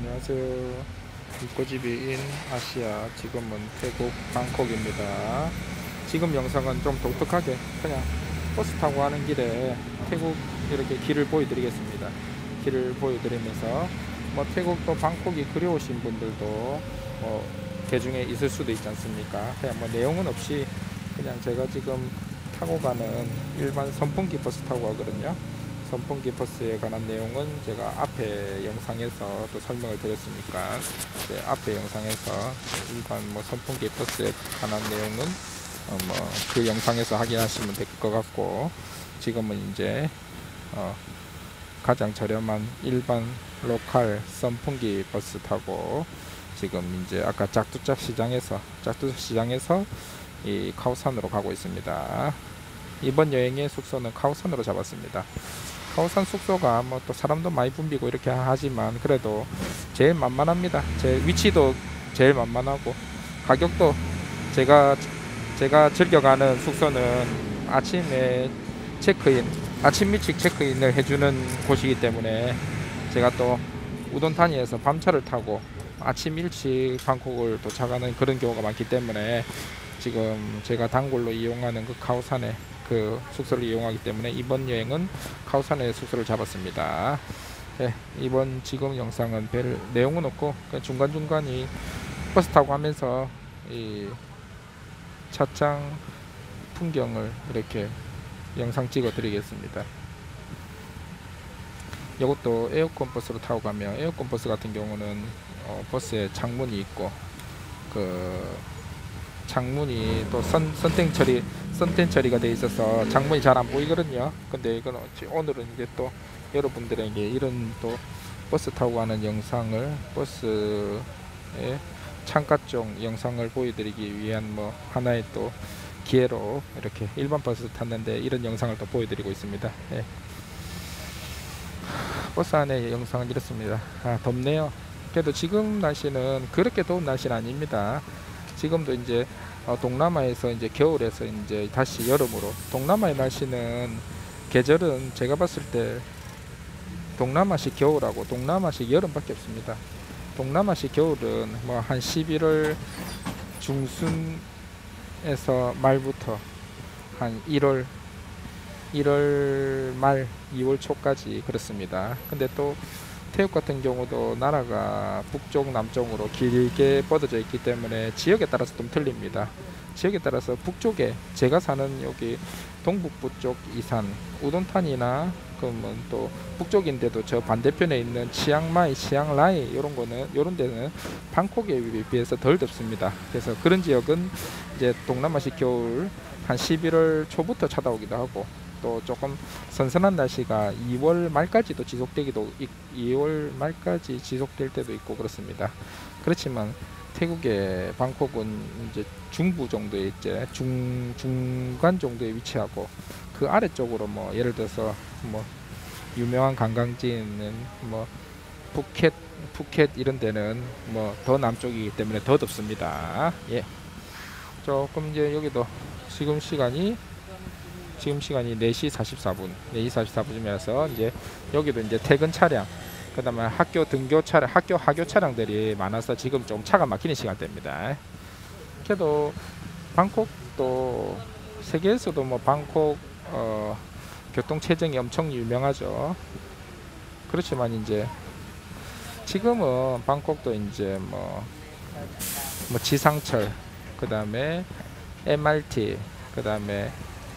안녕하세요. 이꼬집이인 아시아, 지금은 태국 방콕입니다. 지금 영상은 좀 독특하게 그냥 버스 타고 가는 길에 태국 이렇게 길을 보여드리겠습니다. 길을 보여드리면서 뭐 태국도 방콕이 그리우신 분들도 대중에 있을 수도 있지 않습니까? 그냥 뭐 내용은 없이 그냥 제가 지금 타고 가는 일반 선풍기 버스 타고 가거든요. 선풍기 버스에 관한 내용은 제가 앞에 영상에서 또 설명을 드렸으니까 앞에 영상에서 일반 뭐 선풍기 버스에 관한 내용은 뭐 그 영상에서 확인하시면 될 것 같고, 지금은 이제 가장 저렴한 일반 로컬 선풍기 버스 타고 지금 이제 아까 짝두짝 시장에서 이 카오산으로 가고 있습니다. 이번 여행의 숙소는 카오산으로 잡았습니다. 카오산 숙소가 뭐 또 사람도 많이 붐비고 이렇게 하지만 그래도 제일 만만합니다. 제 위치도 제일 만만하고 가격도 제가 즐겨가는 숙소는 아침에 아침 일찍 체크인을 해주는 곳이기 때문에 제가 또 우돈타니에서 밤차를 타고 아침 일찍 방콕을 도착하는 그런 경우가 많기 때문에 지금 제가 단골로 이용하는 그 카오산에 그 숙소를 이용하기 때문에 이번 여행은 카오산에 숙소를 잡았습니다. 네, 이번 지금 영상은 별 내용은 없고 중간중간이 버스 타고 하면서 이 차창 풍경을 이렇게 영상 찍어 드리겠습니다. 이것도 에어컨 버스로 타고 가면, 에어컨 버스 같은 경우는 버스에 창문이 있고 그 창문이 또 선팅 처리가 돼 있어서 창문이 잘 안 보이거든요. 근데 이건 오늘은 이제 또 여러분들에게 이런 또 버스 타고 가는 영상을, 버스의 창가 쪽 영상을 보여드리기 위한 뭐 하나의 또 기회로 이렇게 일반 버스 탔는데 이런 영상을 또 보여드리고 있습니다. 예. 버스 안의 영상은 이렇습니다. 덥네요. 그래도 지금 날씨는 그렇게 더운 날씨는 아닙니다. 지금도 이제 동남아에서 이제 겨울에서 이제 다시 여름으로, 동남아의 날씨는 계절은 제가 봤을 때 동남아식 겨울하고 동남아식 여름밖에 없습니다. 동남아식 겨울은 뭐 한 11월 중순에서 말부터 한 1월 말 2월 초까지 그렇습니다. 근데 또 태국 같은 경우도 나라가 북쪽 남쪽으로 길게 뻗어져 있기 때문에 지역에 따라서 좀 틀립니다. 지역에 따라서 북쪽에, 제가 사는 여기 동북부 쪽 이산 우돈탄이나 그러면 또 북쪽인데도 저 반대편에 있는 치앙마이, 치앙라이 요런 데는 방콕에 비해서 덜 덥습니다. 그래서 그런 지역은 이제 동남아식 겨울 한 11월 초부터 찾아오기도 하고, 또 조금 선선한 날씨가 2월 말까지 지속될 때도 있고 그렇습니다. 그렇지만 태국의 방콕은 이제 중부 정도에 이제 중간 정도에 위치하고, 그 아래쪽으로 뭐 예를 들어서 뭐 유명한 관광지는 뭐 푸켓 이런 데는 뭐 더 남쪽이기 때문에 더 덥습니다. 예. 조금 이제 여기도 지금 시간이 4시 44분, 4시 44분이면서 이제 여기도 이제 퇴근 차량, 그 다음에 학교 등교 차량, 하교 차량들이 많아서 지금 좀 차가 막히는 시간대입니다. 그래도 방콕도 세계에서도 뭐 방콕 교통 체증이 엄청 유명하죠. 그렇지만 이제 지금은 방콕도 이제 뭐 지상철, 그 다음에 MRT, 그 다음에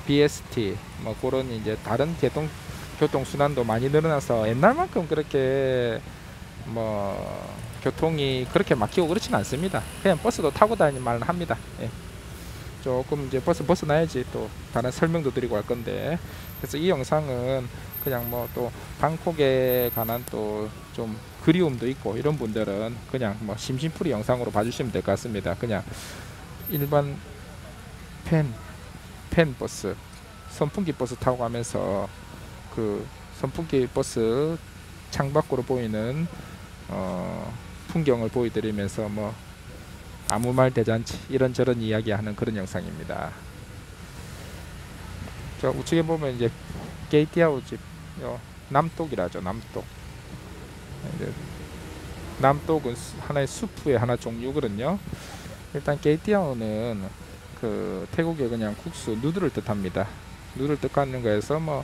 BST 뭐 그런 이제 다른 교통 수단도 많이 늘어나서 옛날만큼 그렇게 뭐 교통이 그렇게 막히고 그렇지는 않습니다. 그냥 버스도 타고 다니만 합니다. 예. 조금 이제 버스 나야지 또 다른 설명도 드리고 할 건데, 그래서 이 영상은 그냥 뭐 또 방콕에 관한 또 좀 그리움도 있고 이런 분들은 그냥 뭐 심심풀이 영상으로 봐주시면 될 것 같습니다. 그냥 일반 펜 버스, 선풍기 버스 타고 가면서 그 선풍기 버스 창밖으로 보이는 풍경을 보여드리면서 뭐 아무 말 대잔치 이런저런 이야기하는 그런 영상입니다. 저 우측에 보면 이제 게이티아우 집, 남독이라죠. 남독. 이제 남독은 하나의 수프의 하나 종류거든요. 일단 게이티아오는 그 태국의 그냥 국수 누들을 뜻합니다. 누들 뜻하는 거에서 뭐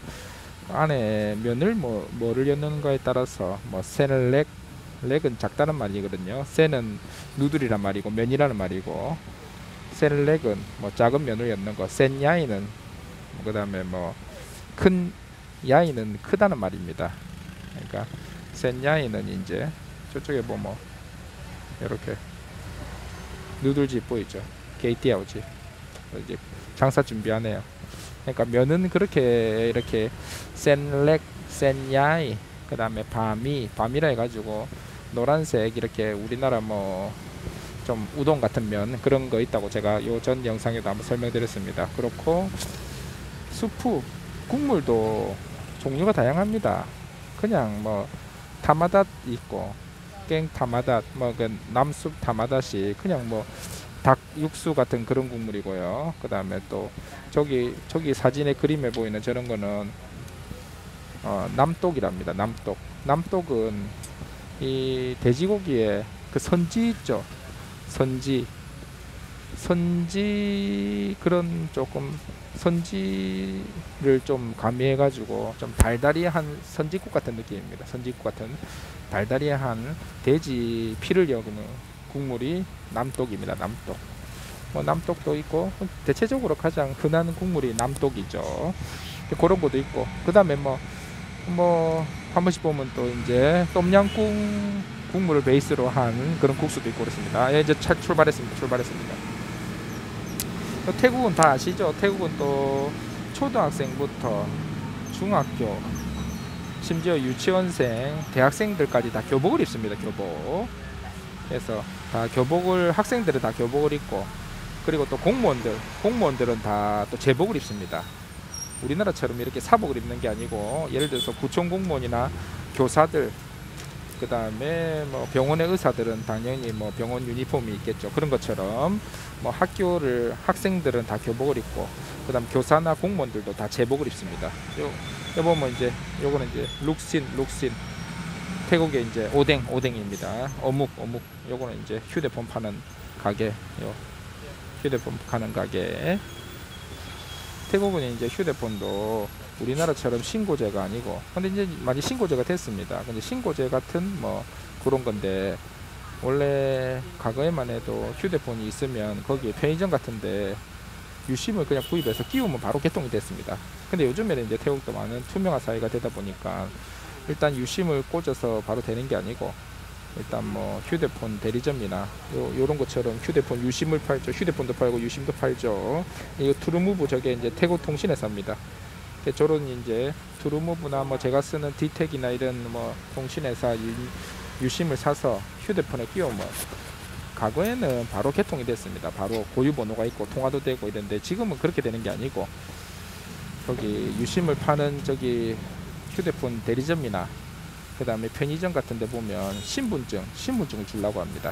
안에 면을 뭐를 넣는가에 따라서 뭐 센렉, 렉은 작다는 말이거든요. 센은 누들이란 말이고 면이라는 말이고, 센렉은 뭐 작은 면을 넣는 거, 센야이는 그다음에 뭐 큰 야이는 크다는 말입니다. 그러니까 센야이는 이제 저쪽에 보면 이렇게 누들집 보이죠? 게이티아오집. 이제 장사 준비하네요. 그러니까 면은 그렇게 이렇게 센렉, 센야이, 그 다음에 밤이라 해가지고 노란색 이렇게 우리나라 뭐 좀 우동 같은 면 그런 거 있다고 제가 요 전 영상에도 한번 설명드렸습니다. 그렇고 수프 국물도 종류가 다양합니다. 그냥 뭐 타마닷 있고 깽 타마닷, 뭐 그 남숲 타마닷이 그냥 뭐 닭 육수 같은 그런 국물이고요. 그 다음에 또 저기 사진에 그림에 보이는 저런 거는 남독이랍니다. 남독은 이 돼지고기에 그 선지 있죠. 선지 그런 조금 선지를 좀 가미해가지고 좀 달달이한 선지국 같은 느낌입니다. 선지국 같은 달달이한 돼지 피를 여기는 국물이 남독입니다. 남독. 뭐 남독도 있고 대체적으로 가장 흔한 국물이 남독이죠. 그런 것도 있고, 그 다음에 뭐 한 번씩 보면 또 이제 똠양꿍 국물을 베이스로 한 그런 국수도 있고 그렇습니다. 예, 이제 출발했습니다. 태국은 다 아시죠? 태국은 또 초등학생부터 중학교, 심지어 유치원생, 대학생들까지 다 교복을 입습니다. 교복. 그래서 다 교복을, 학생들은 다 교복을 입고, 그리고 또 공무원들은 다 또 제복을 입습니다. 우리나라처럼 이렇게 사복을 입는 게 아니고, 예를 들어서 구청 공무원이나 교사들, 그 다음에 뭐 병원의 의사들은 당연히 뭐 병원 유니폼이 있겠죠. 그런 것처럼 뭐 학생들은 다 교복을 입고, 그 다음 교사나 공무원들도 다 제복을 입습니다. 요 보면 이제 요거는 이제 룩신 태국의 이제 오뎅입니다. 어묵 요거는 이제 휴대폰 파는 가게, 휴대폰 파는 가게. 태국은 이제 휴대폰도 우리나라처럼 신고제가 아니고, 근데 이제 많이 신고제가 됐습니다. 근데 신고제 같은 뭐 그런 건데, 원래 과거에만 해도 휴대폰이 있으면 거기에 편의점 같은데 유심을 그냥 구입해서 끼우면 바로 개통이 됐습니다. 근데 요즘에는 이제 태국도 많은 투명화 사회가 되다 보니까 일단 유심을 꽂아서 바로 되는 게 아니고, 일단 뭐 휴대폰 대리점이나 요런 것처럼 휴대폰 유심을 팔죠. 휴대폰도 팔고 유심도 팔죠. 이거 트루무브, 저게 이제 태국 통신회사입니다. 저런 이제 트루무브나 뭐 제가 쓰는 디텍이나 이런 뭐 통신회사 유심을 사서 휴대폰에 끼우면 과거에는 바로 개통이 됐습니다. 바로 고유번호가 있고 통화도 되고 이런데, 지금은 그렇게 되는 게 아니고, 거기 유심을 파는 저기 휴대폰 대리점이나 그 다음에 편의점 같은 데 보면 신분증을 주려고 합니다.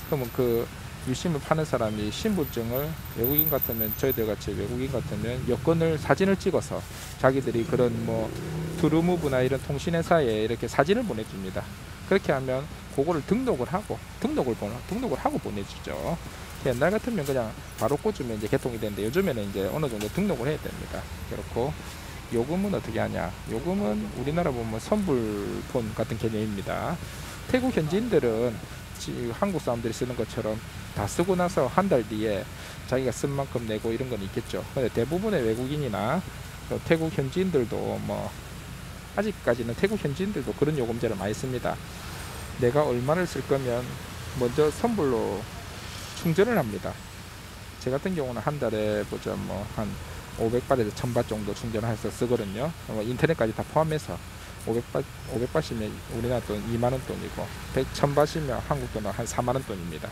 그러면 그 유심을 파는 사람이 신분증을, 외국인 같으면, 저희들 같이 외국인 같으면 여권을, 사진을 찍어서 자기들이 그런 뭐 트루무브나 이런 통신회사에 이렇게 사진을 보내줍니다. 그렇게 하면 그거를 등록을 하고 보내주죠. 옛날 같으면 그냥 바로 꽂으면 이제 개통이 되는데, 요즘에는 이제 어느 정도 등록을 해야 됩니다. 그렇고 요금은 어떻게 하냐? 요금은 우리나라 보면 선불폰 같은 개념입니다. 태국 현지인들은 한국 사람들이 쓰는 것처럼 다 쓰고 나서 한 달 뒤에 자기가 쓴 만큼 내고 이런 건 있겠죠. 근데 대부분의 외국인이나 태국 현지인들도 뭐 아직까지는 태국 현지인들도 그런 요금제를 많이 씁니다. 내가 얼마를 쓸 거면 먼저 선불로 충전을 합니다. 제 같은 경우는 한 달에 보자 뭐 한 500바트에서 1000바트 정도 충전해서 쓰거든요. 인터넷까지 다 포함해서 500바트면 우리나라 돈 2만원 돈이고, 1000바트면 한국 돈은 한 4만원 돈입니다.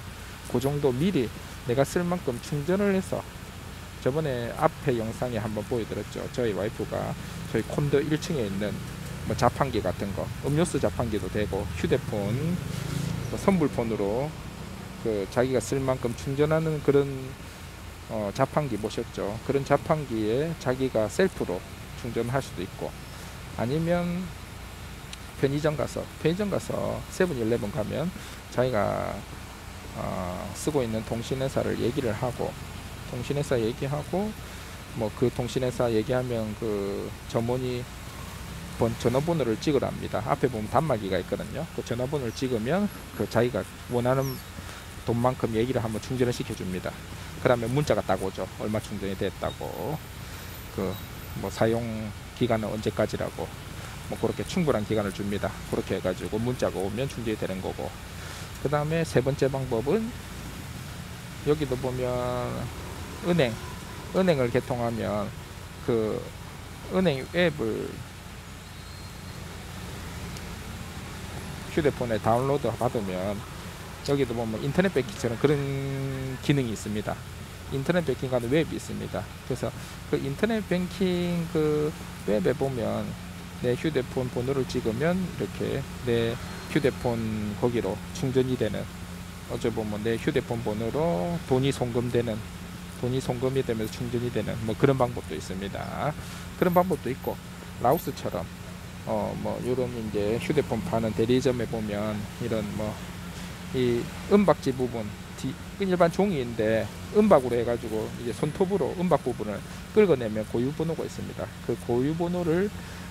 그 정도 미리 내가 쓸 만큼 충전을 해서, 저번에 앞에 영상에 한번 보여드렸죠. 저희 와이프가 저희 콘도 1층에 있는 뭐 자판기 같은 거, 음료수 자판기도 되고, 휴대폰 뭐 선불폰으로 그 자기가 쓸 만큼 충전하는 그런 자판기 보셨죠? 그런 자판기에 자기가 셀프로 충전할 수도 있고, 아니면 편의점 가서 세븐일레븐 가면 자기가 쓰고 있는 통신회사를 얘기를 하고, 통신회사 얘기하고 뭐 그 통신회사 얘기하면 그 점원이 전화번호를 찍으랍니다. 앞에 보면 단말기가 있거든요. 그 전화번호를 찍으면 그 자기가 원하는 돈만큼 얘기를 하면 충전을 시켜줍니다. 그러면 문자가 딱 오죠. 얼마 충전이 됐다고. 그 뭐 사용 기간은 언제까지라고. 뭐 그렇게 충분한 기간을 줍니다. 그렇게 해가지고 문자가 오면 충전이 되는 거고. 그 다음에 세 번째 방법은 여기도 보면 은행을 개통하면 그 은행 앱을 휴대폰에 다운로드 받으면 여기도 보면 인터넷 뱅킹처럼 그런 기능이 있습니다. 인터넷 뱅킹과는 웹이 있습니다. 그래서 그 인터넷 뱅킹 그 웹에 보면 내 휴대폰 번호를 찍으면 이렇게 내 휴대폰 거기로 충전이 되는, 어째 보면 내 휴대폰 번호로 돈이 송금이 되면서 충전이 되는 뭐 그런 방법도 있습니다. 그런 방법도 있고, 라오스처럼 뭐 요런 이제 휴대폰 파는 대리점에 보면 이런 뭐 이 은박지 부분, 일반 종이인데 은박으로 해가지고 이제 손톱으로 은박 부분을 긁어내면 고유번호가 있습니다. 그 고유번호를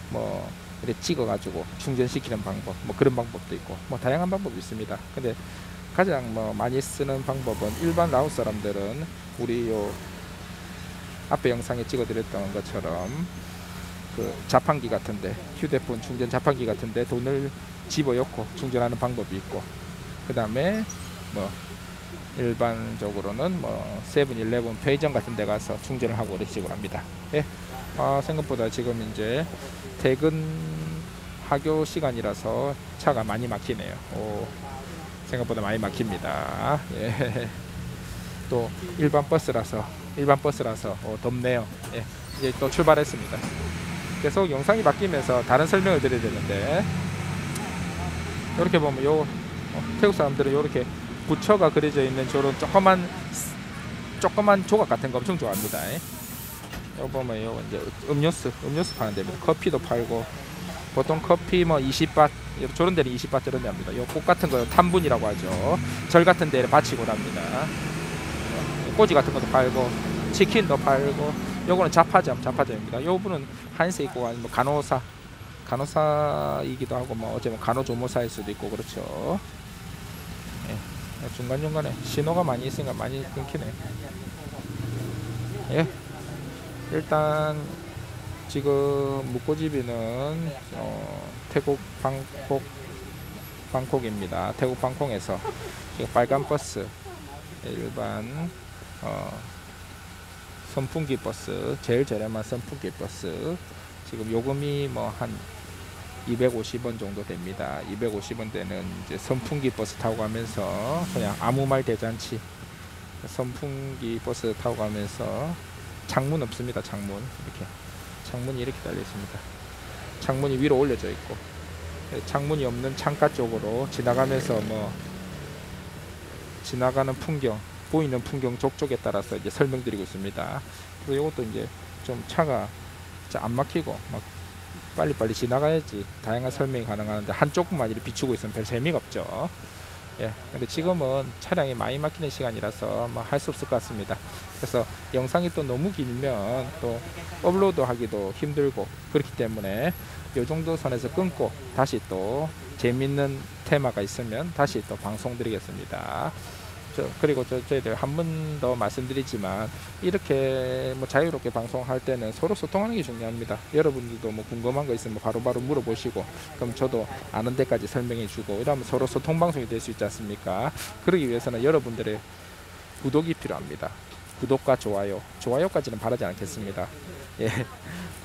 뭐 이렇게 찍어가지고 충전시키는 방법, 뭐 그런 방법도 있고 뭐 다양한 방법이 있습니다. 근데 가장 뭐 많이 쓰는 방법은, 일반 라오스 사람들은 우리 요 앞에 영상에 찍어드렸던 것처럼 그 자판기 같은데, 휴대폰 충전 자판기 같은데 돈을 집어넣고 충전하는 방법이 있고, 그 다음에 뭐 일반적으로는 뭐 세븐일레븐 편의점 같은 데 가서 충전을 하고 이런 식으로 합니다. 예. 생각보다 지금 이제 퇴근 하교 시간이라서 차가 많이 막히네요. 생각보다 많이 막힙니다. 예. 또 일반 버스라서 덥네요. 예. 이제 또 출발했습니다. 계속 영상이 바뀌면서 다른 설명을 드려야 되는데, 이렇게 보면 태국 사람들은 이렇게 부처가 그려져 있는 저런 조그만 조각 같은 거 엄청 좋아합니다. 여기 보면 요 이제 음료수 파는 데입니다. 커피도 팔고, 보통 커피 뭐 20밭, 저런 데는 20밭 저런 데 합니다. 요 꽃 같은 거 탐분이라고 하죠. 절 같은 데를 바치고 합니다. 꼬지 같은 것도 팔고, 치킨도 팔고, 요거는 자파점입니다. 요 분은 한세 있고, 아니면 간호사이기도 하고, 뭐 어쩌면 간호조무사일 수도 있고 그렇죠. 예, 중간중간에 신호가 많이 있으니까 많이 끊기네. 예, 일단 지금 묵고지비는 태국 방콕입니다. 태국 방콕에서 지금 빨간 버스, 일반 선풍기 버스, 제일 저렴한 선풍기 버스, 지금 요금이 뭐 한 250원 정도 됩니다. 250원 대는 이제 선풍기 버스 타고 가면서 그냥 아무 말 대잔치 선풍기 버스 타고 가면서, 창문 없습니다. 창문이 이렇게 달려 있습니다. 창문이 위로 올려져 있고, 창문이 없는 창가 쪽으로 지나가면서 뭐 지나가는 풍경, 보이는 풍경 족족에 따라서 이제 설명드리고 있습니다. 그리고 이것도 이제 좀 차가 안 막히고 막 빨리빨리 지나가야지 다양한 설명이 가능한데, 한쪽만 이렇게 비추고 있으면 별 재미가 없죠. 예, 근데 지금은 차량이 많이 막히는 시간이라서 뭐 할 수 없을 것 같습니다. 그래서 영상이 또 너무 길면 또 업로드 하기도 힘들고 그렇기 때문에 이 정도 선에서 끊고, 다시 또 재밌는 테마가 있으면 다시 또 방송 드리겠습니다. 그리고 저희들 한 번 더 말씀드리지만, 이렇게 뭐 자유롭게 방송할 때는 서로 소통하는 게 중요합니다. 여러분들도 뭐 궁금한 거 있으면 바로바로 물어보시고, 그럼 저도 아는 데까지 설명해 주고, 이러면 서로 소통 방송이 될 수 있지 않습니까? 그러기 위해서는 여러분들의 구독이 필요합니다. 구독과 좋아요까지는 바라지 않겠습니다. 예,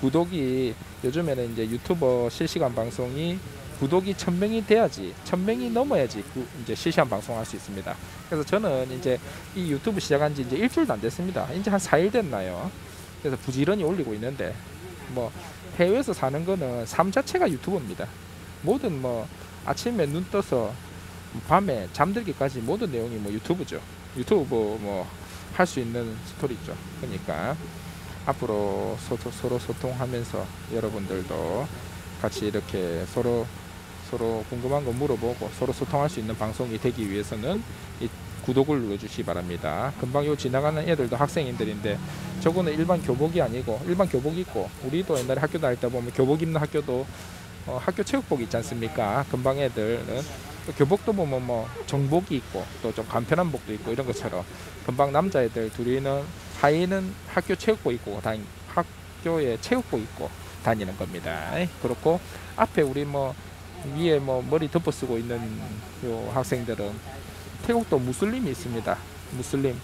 구독이, 요즘에는 이제 유튜버 실시간 방송이 구독이 1000명이 돼야지, 1000명이 넘어야지 이제 실시간 방송할 수 있습니다. 그래서 저는 이제 이 유튜브 시작한 지 이제 일주일도 안 됐습니다. 이제 한 4일 됐나요? 그래서 부지런히 올리고 있는데, 뭐 해외에서 사는 거는 삶 자체가 유튜브입니다. 모든 뭐 아침에 눈 떠서 밤에 잠들기까지 모든 내용이 뭐 유튜브죠. 유튜브 뭐 할 수 있는 스토리죠. 그러니까 앞으로 서로 소통하면서 여러분들도 같이 이렇게 서로 서로 궁금한 거 물어보고 서로 소통할 수 있는 방송이 되기 위해서는 이 구독을 눌러주시기 바랍니다. 금방 요 지나가는 애들도 학생인들인데 저거는 일반 교복이 아니고 일반 교복 입고 우리도 옛날에 학교 다닐 때 보면 교복 입는 학교도 학교 체육복 있지 않습니까? 금방 애들은 교복도 보면 뭐 정복이 있고 또 좀 간편한 복도 있고 이런 것처럼 금방 남자애들 둘이는 하의는 학교 체육복 입고 학교에 체육복 입고 다니는 겁니다. 그렇고 앞에 우리 뭐 위에 뭐 머리 덮어 쓰고 있는 요 학생들은 태국도 무슬림이 있습니다. 무슬림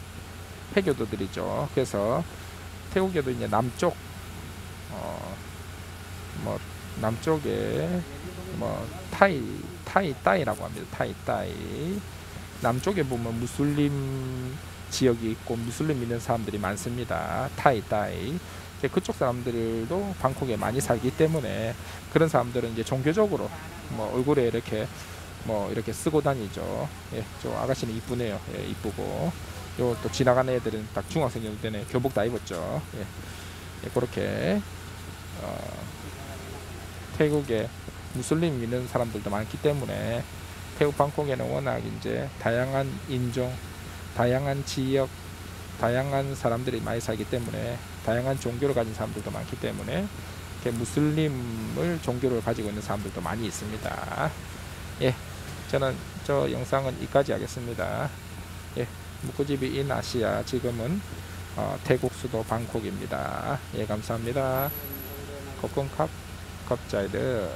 회교도들이죠. 그래서 태국에도 이제 남쪽 뭐 남쪽에 뭐 타이라고 합니다. 타이 남쪽에 보면 무슬림 지역이 있고 무슬림 믿는 사람들이 많습니다. 타이 그쪽 사람들도 방콕에 많이 살기 때문에 그런 사람들은 이제 종교적으로 뭐 얼굴에 이렇게 뭐 이렇게 쓰고 다니죠. 예, 저 아가씨는 이쁘네요. 예, 이쁘고 요 또 지나가는 애들은 딱 중학생 정도 되네. 교복 다 입었죠. 예, 예, 그렇게 태국에 무슬림 믿는 사람들도 많기 때문에 태국 방콕에는 워낙 이제 다양한 인종, 다양한 지역, 다양한 사람들이 많이 살기 때문에 다양한 종교를 가진 사람들도 많기 때문에 이렇게 무슬림을 종교를 가지고 있는 사람들도 많이 있습니다. 예, 저는 저 영상은 여기까지 하겠습니다. 예, 묵구집이 인 아시아 지금은 태국 수도 방콕입니다. 예, 감사합니다. 거건캅 겁자이드